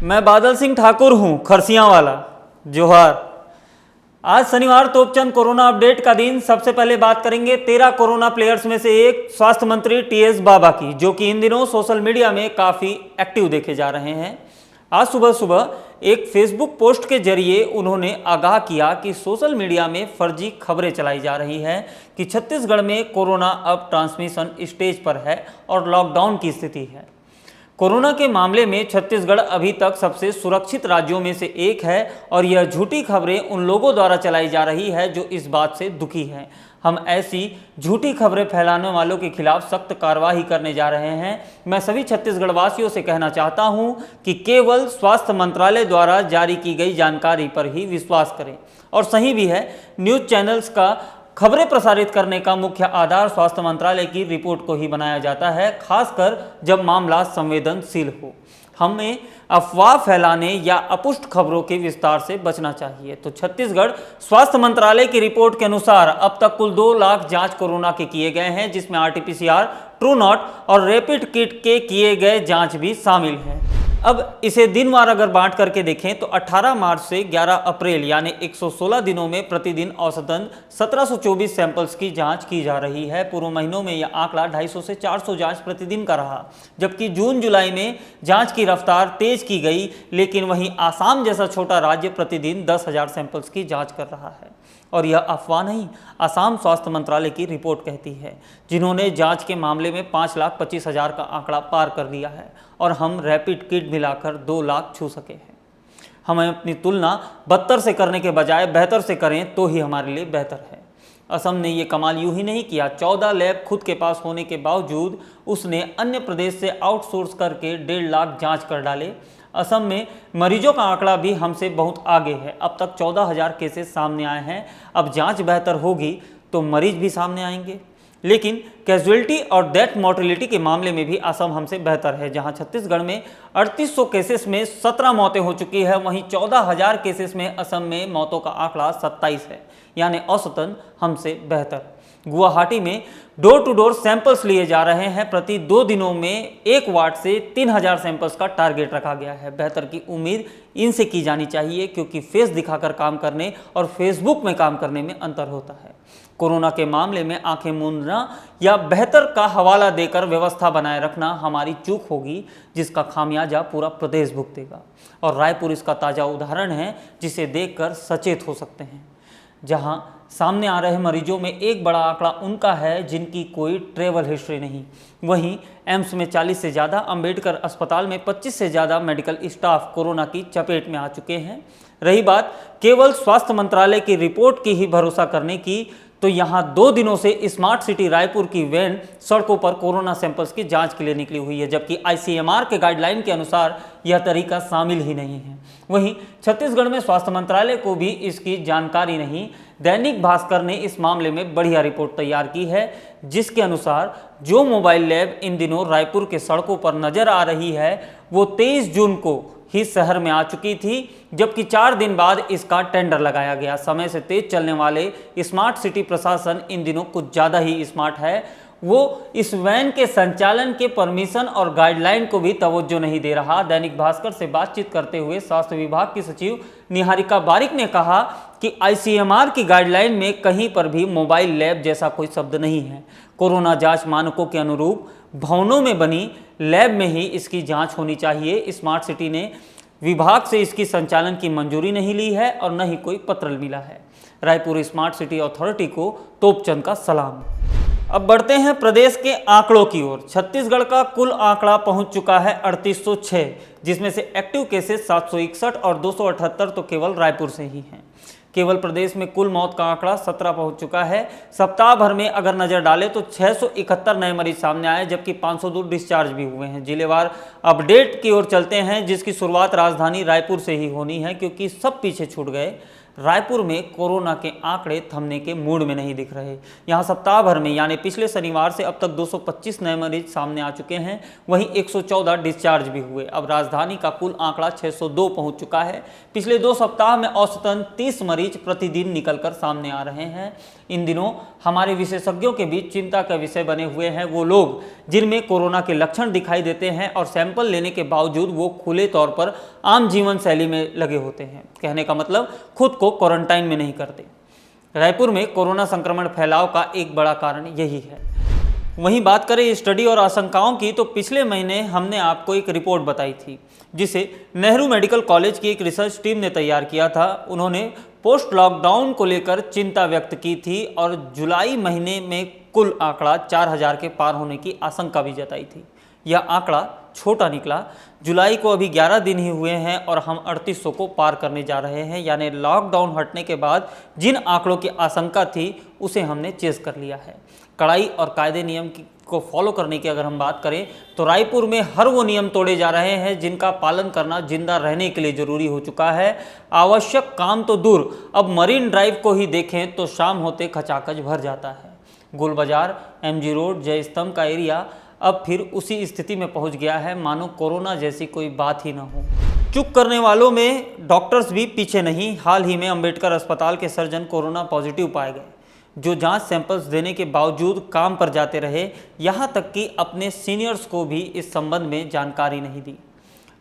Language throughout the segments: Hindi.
मैं बादल सिंह ठाकुर हूं, खरसियां वाला। जोहार। आज शनिवार तोपचंद कोरोना अपडेट का दिन। सबसे पहले बात करेंगे 13 कोरोना प्लेयर्स में से एक स्वास्थ्य मंत्री टीएस बाबा की, जो कि इन दिनों सोशल मीडिया में काफ़ी एक्टिव देखे जा रहे हैं। आज सुबह सुबह एक फेसबुक पोस्ट के जरिए उन्होंने आगाह किया कि सोशल मीडिया में फर्जी खबरें चलाई जा रही हैं कि छत्तीसगढ़ में कोरोना अब ट्रांसमिशन स्टेज पर है और लॉकडाउन की स्थिति है। कोरोना के मामले में छत्तीसगढ़ अभी तक सबसे सुरक्षित राज्यों में से एक है और यह झूठी खबरें उन लोगों द्वारा चलाई जा रही है जो इस बात से दुखी हैं। हम ऐसी झूठी खबरें फैलाने वालों के खिलाफ सख्त कार्रवाई करने जा रहे हैं। मैं सभी छत्तीसगढ़ वासियों से कहना चाहता हूं कि केवल स्वास्थ्य मंत्रालय द्वारा जारी की गई जानकारी पर ही विश्वास करें। और सही भी है, न्यूज़ चैनल्स का खबरें प्रसारित करने का मुख्य आधार स्वास्थ्य मंत्रालय की रिपोर्ट को ही बनाया जाता है, खासकर जब मामला संवेदनशील हो। हमें अफवाह फैलाने या अपुष्ट खबरों के विस्तार से बचना चाहिए। तो छत्तीसगढ़ स्वास्थ्य मंत्रालय की रिपोर्ट के अनुसार अब तक कुल 2 लाख जांच कोरोना के किए गए हैं, जिसमें RT-PCR, ट्रूनॉट और रैपिड किट के किए गए जांच भी शामिल हैं। अब इसे दिनवार अगर बांट करके देखें तो 18 मार्च से 11 अप्रैल यानी 116 दिनों में प्रतिदिन औसतन 1724 सैंपल्स की जांच की जा रही है। पूर्व महीनों में यह आंकड़ा 250 से 400 जांच प्रतिदिन का रहा, जबकि जून जुलाई में जांच की रफ्तार तेज की गई। लेकिन वहीं आसाम जैसा छोटा राज्य प्रतिदिन 10,000 सैंपल्स की जाँच कर रहा है। और यह अफवाह नहीं, आसाम स्वास्थ्य मंत्रालय की रिपोर्ट कहती है, जिन्होंने जांच के मामले में 5,25,000 का आंकड़ा पार कर लिया है और हम रैपिड किट मिलाकर 2 लाख छू सके हैं। हमें अपनी तुलना बदतर से करने के बजाय बेहतर से करें तो ही हमारे लिए बेहतर है। असम ने ये कमाल यूं ही नहीं किया। 14 लैब खुद के पास होने के बावजूद उसने अन्य प्रदेश से आउटसोर्स करके 1.5 लाख जाँच कर डाले। असम में मरीजों का आंकड़ा भी हमसे बहुत आगे है। अब तक 14,000 केसेस सामने आए हैं। अब जांच बेहतर होगी तो मरीज भी सामने आएंगे। लेकिन कैजुअलिटी और डेथ मोर्टेलिटी के मामले में भी असम हमसे बेहतर है, जहां छत्तीसगढ़ में 3800 केसेस में 17 मौतें हो चुकी है। वहीं 14,000 केसेस में असम में मौतों का आंकड़ा 27 है, यानी औसतन हमसे बेहतर। गुवाहाटी में डोर टू डोर सैंपल्स लिए जा रहे हैं। प्रति 2 दिनों में एक वार्ड से 3,000 सैंपल्स का टारगेट रखा गया है। बेहतर की उम्मीद इनसे की जानी चाहिए, क्योंकि फेस दिखाकर काम करने और फेसबुक में काम करने में अंतर होता है। कोरोना के मामले में आंखें मूंदना या बेहतर का हवाला देकर व्यवस्था बनाए रखना हमारी चूक होगी, जिसका खामियाजा पूरा प्रदेश भुगतेगा। और रायपुर इसका ताज़ा उदाहरण है, जिसे देखकर सचेत हो सकते हैं। जहां सामने आ रहे मरीजों में एक बड़ा आंकड़ा उनका है जिनकी कोई ट्रैवल हिस्ट्री नहीं। वहीं एम्स में 40 से ज़्यादा, अंबेडकर अस्पताल में 25 से ज़्यादा मेडिकल स्टाफ कोरोना की चपेट में आ चुके हैं। रही बात केवल स्वास्थ्य मंत्रालय की रिपोर्ट की ही भरोसा करने की, तो यहाँ 2 दिनों से स्मार्ट सिटी रायपुर की वैन सड़कों पर कोरोना सैंपल्स की जांच के लिए निकली हुई है, जबकि ICMR के गाइडलाइन के अनुसार यह तरीका शामिल ही नहीं है। वहीं छत्तीसगढ़ में स्वास्थ्य मंत्रालय को भी इसकी जानकारी नहीं। दैनिक भास्कर ने इस मामले में बढ़िया रिपोर्ट तैयार की है, जिसके अनुसार जो मोबाइल लैब इन दिनों रायपुर के सड़कों पर नजर आ रही है, वो 23 जून को ही शहर में आ चुकी थी, जबकि 4 दिन बाद इसका टेंडर लगाया गया। समय से तेज चलने वाले स्मार्ट सिटी प्रशासन इन दिनों कुछ ज़्यादा ही स्मार्ट है। वो इस वैन के संचालन के परमिशन और गाइडलाइन को भी तवज्जो नहीं दे रहा। दैनिक भास्कर से बातचीत करते हुए स्वास्थ्य विभाग की सचिव निहारिका बारिक ने कहा कि ICMR की गाइडलाइन में कहीं पर भी मोबाइल लैब जैसा कोई शब्द नहीं है। कोरोना जांच मानकों के अनुरूप भवनों में बनी लैब में ही इसकी जांच होनी चाहिए। स्मार्ट सिटी ने विभाग से इसकी संचालन की मंजूरी नहीं ली है और न ही कोई पत्र मिला है। रायपुर स्मार्ट सिटी अथॉरिटी को तोपचंद का सलाम। अब बढ़ते हैं प्रदेश के आंकड़ों की ओर। छत्तीसगढ़ का कुल आंकड़ा पहुंच चुका है 3806, जिसमें से एक्टिव केसेस 761 और 278 तो केवल रायपुर से ही हैं। केवल प्रदेश में कुल मौत का आंकड़ा 17 पहुंच चुका है। सप्ताह भर में अगर नजर डालें तो 671 नए मरीज सामने आए, जबकि 502 डिस्चार्ज भी हुए हैं। जिलेवार अपडेट की ओर चलते हैं, जिसकी शुरुआत राजधानी रायपुर से ही होनी है, क्योंकि सब पीछे छूट गए। रायपुर में कोरोना के आंकड़े थमने के मूड में नहीं दिख रहे। यहां सप्ताह भर में यानी पिछले शनिवार से अब तक 225 नए मरीज सामने आ चुके हैं, वहीं 114 डिस्चार्ज भी हुए। अब राजधानी का कुल आंकड़ा 602 पहुंच चुका है। पिछले 2 सप्ताह में औसतन 30 मरीज प्रतिदिन निकलकर सामने आ रहे हैं। इन दिनों हमारे विशेषज्ञों के बीच चिंता का विषय बने हुए हैं वो लोग जिनमें कोरोना के लक्षण दिखाई देते हैं और सैंपल लेने के बावजूद वो खुले तौर पर आम जीवन शैली में लगे होते हैं। कहने का मतलब खुद को क्वारंटाइन में नहीं करते। रायपुर में कोरोना संक्रमण फैलाव का एक बड़ा कारण यही है। वहीं बात करें स्टडी और आशंकाओं की, तो पिछले महीने हमने आपको एक रिपोर्ट बताई थी जिसे नेहरू मेडिकल कॉलेज की एक रिसर्च टीम ने तैयार किया था। उन्होंने पोस्ट लॉकडाउन को लेकर चिंता व्यक्त की थी और जुलाई महीने में कुल आंकड़ा 4000 के पार होने की आशंका भी जताई थी। यह आंकड़ा छोटा निकला। जुलाई को अभी 11 दिन ही हुए हैं और हम 3800 को पार करने जा रहे हैं, यानी लॉकडाउन हटने के बाद जिन आंकड़ों की आशंका थी उसे हमने चेस कर लिया है। कड़ाई और कायदे नियम को फॉलो करने की अगर हम बात करें तो रायपुर में हर वो नियम तोड़े जा रहे हैं जिनका पालन करना जिंदा रहने के लिए जरूरी हो चुका है। आवश्यक काम तो दूर, अब मरीन ड्राइव को ही देखें तो शाम होते खचाखच भर जाता है। गोल बाजार, MG रोड, जय स्तंभ का एरिया अब फिर उसी स्थिति में पहुंच गया है मानो कोरोना जैसी कोई बात ही ना हो। चुप करने वालों में डॉक्टर्स भी पीछे नहीं। हाल ही में अंबेडकर अस्पताल के सर्जन कोरोना पॉजिटिव पाए गए, जो जांच सैंपल्स देने के बावजूद काम पर जाते रहे, यहां तक कि अपने सीनियर्स को भी इस संबंध में जानकारी नहीं दी।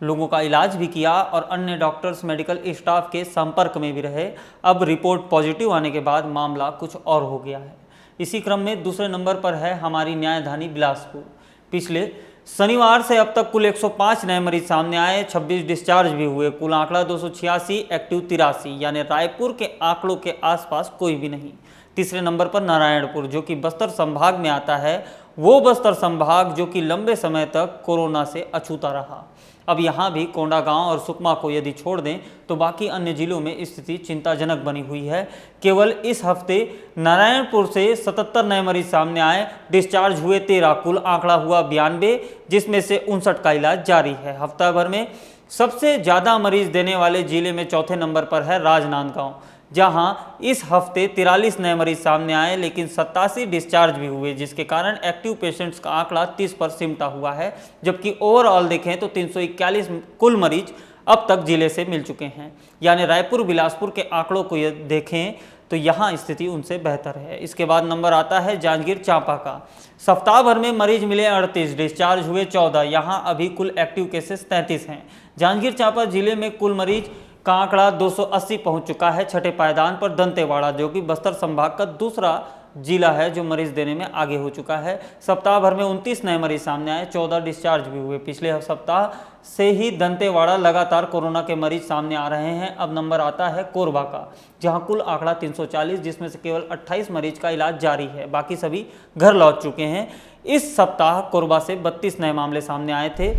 लोगों का इलाज भी किया और अन्य डॉक्टर्स, मेडिकल स्टाफ के संपर्क में भी रहे। अब रिपोर्ट पॉजिटिव आने के बाद मामला कुछ और हो गया है। इसी क्रम में दूसरे नंबर पर है हमारी न्यायधानी बिलासपुर। पिछले शनिवार से अब तक कुल 105 नए मरीज सामने आए, 26 डिस्चार्ज भी हुए। कुल आंकड़ा 286, एक्टिव 83, यानी रायपुर के आंकड़ों के आसपास कोई भी नहीं। तीसरे नंबर पर नारायणपुर, जो कि बस्तर संभाग में आता है, वो बस्तर संभाग जो कि लंबे समय तक कोरोना से अछूता रहा। अब यहाँ भी कोंडागांव और सुकमा को यदि छोड़ दें तो बाकी अन्य जिलों में स्थिति चिंताजनक बनी हुई है। केवल इस हफ्ते नारायणपुर से 77 नए मरीज सामने आए, डिस्चार्ज हुए 13, कुल आंकड़ा हुआ 92, जिसमें से 59 का इलाज जारी है। हफ्ता भर में सबसे ज़्यादा मरीज देने वाले जिले में चौथे नंबर पर है राजनांदगांव, जहां इस हफ्ते 43 नए मरीज सामने आए, लेकिन 87 डिस्चार्ज भी हुए, जिसके कारण एक्टिव पेशेंट्स का आंकड़ा 30 पर सिमटा हुआ है। जबकि ओवरऑल देखें तो 341 कुल मरीज अब तक जिले से मिल चुके हैं। यानी रायपुर बिलासपुर के आंकड़ों को देखें तो यहाँ स्थिति उनसे बेहतर है। इसके बाद नंबर आता है जांजगीर चांपा का। सप्ताह भर में मरीज मिले 38, डिस्चार्ज हुए 14, यहाँ अभी कुल एक्टिव केसेस 33 हैं। जांजगीर चांपा जिले में कुल मरीज का आंकड़ा 280 पहुंच चुका है। छठे पायदान पर दंतेवाड़ा, जो कि बस्तर संभाग का दूसरा जिला है जो मरीज देने में आगे हो चुका है। सप्ताह भर में 29 नए मरीज सामने आए, 14 डिस्चार्ज भी हुए। पिछले सप्ताह से ही दंतेवाड़ा लगातार कोरोना के मरीज सामने आ रहे हैं। अब नंबर आता है कोरबा का, जहां कुल आंकड़ा 340, जिसमें से केवल 28 मरीज का इलाज जारी है, बाकी सभी घर लौट चुके हैं। इस सप्ताह कोरबा से 32 नए मामले सामने आए थे।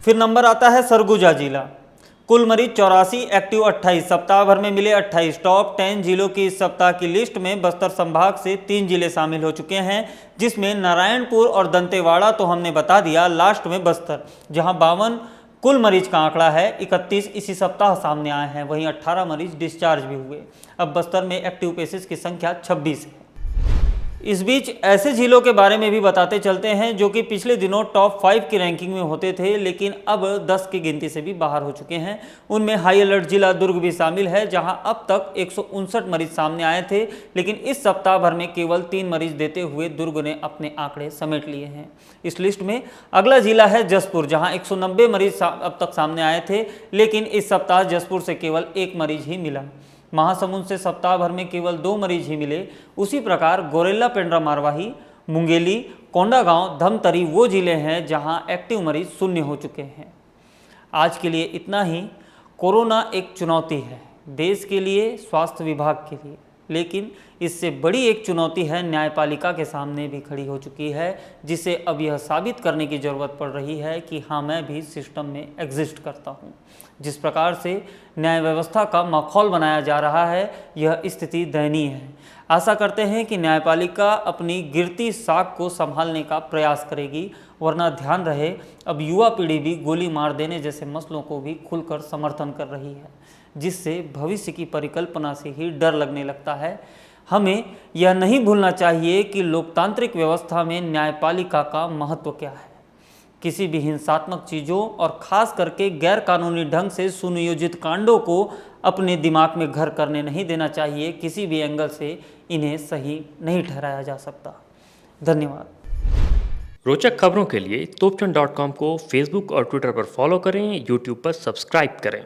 फिर नंबर आता है सरगुजा जिला, कुल मरीज 84, एक्टिव 28, सप्ताह भर में मिले 28। टॉप 10 जिलों की इस सप्ताह की लिस्ट में बस्तर संभाग से 3 जिले शामिल हो चुके हैं, जिसमें नारायणपुर और दंतेवाड़ा तो हमने बता दिया, लास्ट में बस्तर, जहां 52 कुल मरीज का आंकड़ा है। 31 इसी सप्ताह सामने आए हैं, वहीं 18 मरीज डिस्चार्ज भी हुए। अब बस्तर में एक्टिव केसेस की संख्या 26 है। इस बीच ऐसे जिलों के बारे में भी बताते चलते हैं जो कि पिछले दिनों टॉप 5 की रैंकिंग में होते थे, लेकिन अब 10 की गिनती से भी बाहर हो चुके हैं। उनमें हाई अलर्ट जिला दुर्ग भी शामिल है, जहां अब तक 159 मरीज सामने आए थे, लेकिन इस सप्ताह भर में केवल 3 मरीज देते हुए दुर्ग ने अपने आंकड़े समेट लिए हैं। इस लिस्ट में अगला जिला है जसपुर, जहां 190 मरीज अब तक सामने आए थे, लेकिन इस सप्ताह जसपुर से केवल 1 मरीज ही मिला। महासमुंद से सप्ताह भर में केवल 2 मरीज ही मिले। उसी प्रकार गोरेला, पेंड्रा मारवाही, मुंगेली, कोंडागांव, धमतरी वो जिले हैं जहां एक्टिव मरीज 0 हो चुके हैं। आज के लिए इतना ही। कोरोना एक चुनौती है देश के लिए, स्वास्थ्य विभाग के लिए, लेकिन इससे बड़ी एक चुनौती है न्यायपालिका के सामने भी खड़ी हो चुकी है, जिसे अब यह साबित करने की ज़रूरत पड़ रही है कि हाँ, मैं भी सिस्टम में एग्जिस्ट करता हूँ। जिस प्रकार से न्याय व्यवस्था का माहौल बनाया जा रहा है, यह स्थिति दयनीय है। आशा करते हैं कि न्यायपालिका अपनी गिरती साख को संभालने का प्रयास करेगी, वरना ध्यान रहे अब युवा पीढ़ी भी गोली मार देने जैसे मसलों को भी खुलकर समर्थन कर रही है, जिससे भविष्य की परिकल्पना से ही डर लगने लगता है। हमें यह नहीं भूलना चाहिए कि लोकतांत्रिक व्यवस्था में न्यायपालिका का महत्व क्या है। किसी भी हिंसात्मक चीज़ों और ख़ास करके गैर कानूनी ढंग से सुनियोजित कांडों को अपने दिमाग में घर करने नहीं देना चाहिए। किसी भी एंगल से इन्हें सही नहीं ठहराया जा सकता। धन्यवाद। रोचक खबरों के लिए topchan.com को फेसबुक और ट्विटर पर फॉलो करें, यूट्यूब पर सब्सक्राइब करें।